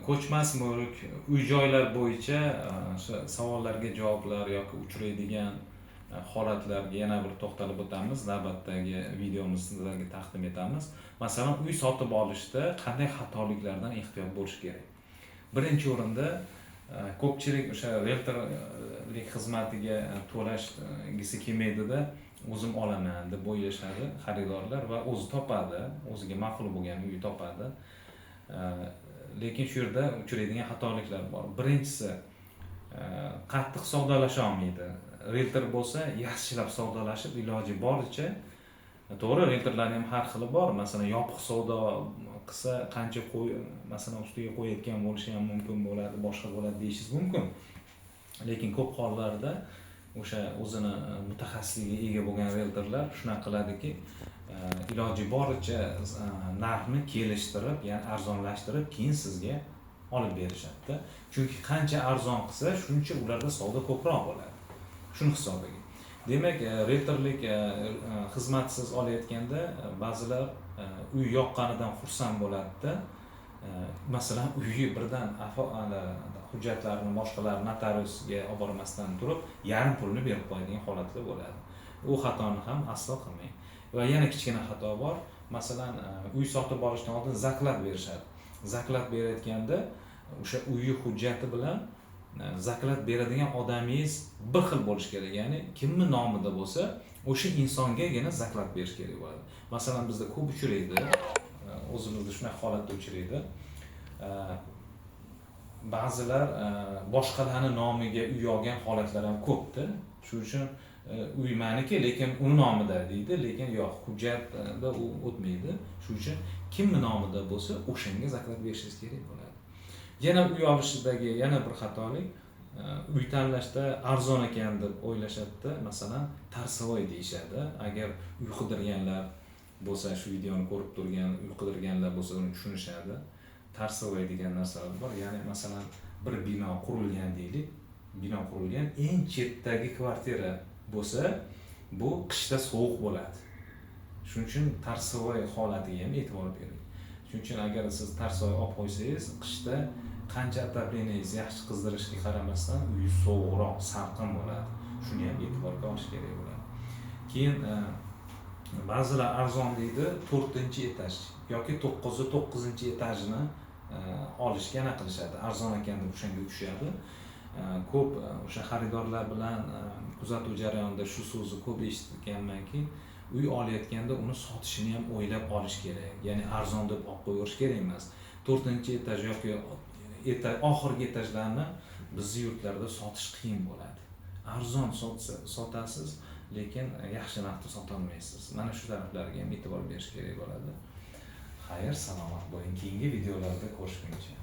ko'chmas mulk, uy-joylar bo'yicha o'sha savollarga javoblar yoki uchraydigan holatlarga yana bir to'xtalib o'tamiz. Navbatdagi videomizda sizlarga taqdim etamiz. Masalan, uy sotib olishda qanday xatoliklardan ehtiyot bo'lish kerak? Birinchi o'rinda ko'pchilik o'sha realtorlik xizmatiga to'lashgisi kelmaydida, o'zim olaman deb o'ylashadi xaridorlar va o'zi topadi, o'ziga ma'qul bo'lgan uyni topadi. Lekin shu yerda uchraydigan xatoliklar bor. Birinchisi, qattiq savdolasha olmaydi. Realtor bo'lsa, yaxshilab savdolashib, iloji boricha, to'g'ri, realtorlarning ham har xili bor. Masalan, yopiq savdo qilsa qancha masalan ustiga qo'yayotgan bo'lishi ham mumkin bo'ladi, boshqa bo'ladi deyishingiz mumkin. Lekin ko'p hollarda o'sha o'zini mutaxassisligiga ega bo'lgan realtorlar shunaqa qiladiki, iloji boricha narxni kelishtirib, ya'ni arzonlashtirib, keyin sizga olib berishadi. Chunki qancha arzon qilsa, shuncha ularda savdo ko'proq bo'ladi. Shuni hisobiga. Demak, realtorlik xizmat siz olayotganda ba'zilar uy yoqqanidan xursand bo'ladi-da. Masalan, uyni birdan hujjatlarini boshqalarni notariusga olib bormasdan turib, yarim pulni berib qo'yadigan holatlar bo'ladi. U xatoni ham aslo qilmang. Va yana kichkina xato bor. Masalan, uy sotib olishdan oldin zaklab berishadi. Zaklab berayotganda o'sha uyi hujjati bilan zaklab beradigan odamingiz bir xil bo'lishi kerak. Ya'ni kimning nomida bo'lsa, o'sha insongagina zaklab berish kerak bo'ladi. Masalan, bizda ko'p uchraydi, o'zimizda shunaqa holatda uchraydi. Ba'zilar boshqalarning nomiga uy olgan holatlar ham ko'pda. Shuning uchun uy meniki, lekin uni nomida deydi, lekin yo'q, hujjatda u o'tmaydi. Shuning uchun kimning nomida bo'lsa, o'shanga zaklab berishingiz kerak bo'ladi. Yana uy olishdagi yana bir xatolik, uy tanlashda arzon ekan deb o'ylashadi-da. Masalan, tarsovoy deyishadi. Agar uy qidirganlar bo'lsa, shu videoni ko'rib turgan uy qidirganlar bo'lsa, uni tushunishadi. Tarsovoy degan narsalar bor. Ya'ni masalan, bir bino qurilgan deylik. Bino qurilgan, eng chetdagi kvartira bo'lsa, bu qishda sovuq bo'ladi. Shuning uchun tarsovoy holatiga ham e'tibor bering. Shuning uchun agar siz tarsovoy olib qo'ysangiz, qishda qancha otopleniyingiz yaxshi qizdirishga qaramasdan uy sovuqroq, salqin bo'ladi. Shuni ham e'tiborga olish kerak bo'ladi. Keyin ba'zilar arzon deydi, 4-etaj yoki 9-9-etajni olishga nima qilishadi? Arzon ekan deb o'shanga tushadi. Ko'p o'sha xaridorlar bilan kuzatuv jarayonida shu so'zni ko'p eshitganmanki, uy olayotganda uni sotishini ham o'ylab olish kerak. Ya'ni arzon deb olib qo'yish kerak emas. 4-etaj yoki oxirgi etajlarni bizning yurtlarda sotish qiyin bo'ladi. Arzon sotasiz, lekin yaxshi narxda sota olmaysiz. Mana shu taraflarga ham e'tibor berish kerak bo'ladi. Xayr, salomat bo'ling. Keyingi videolarda ko'rishguncha.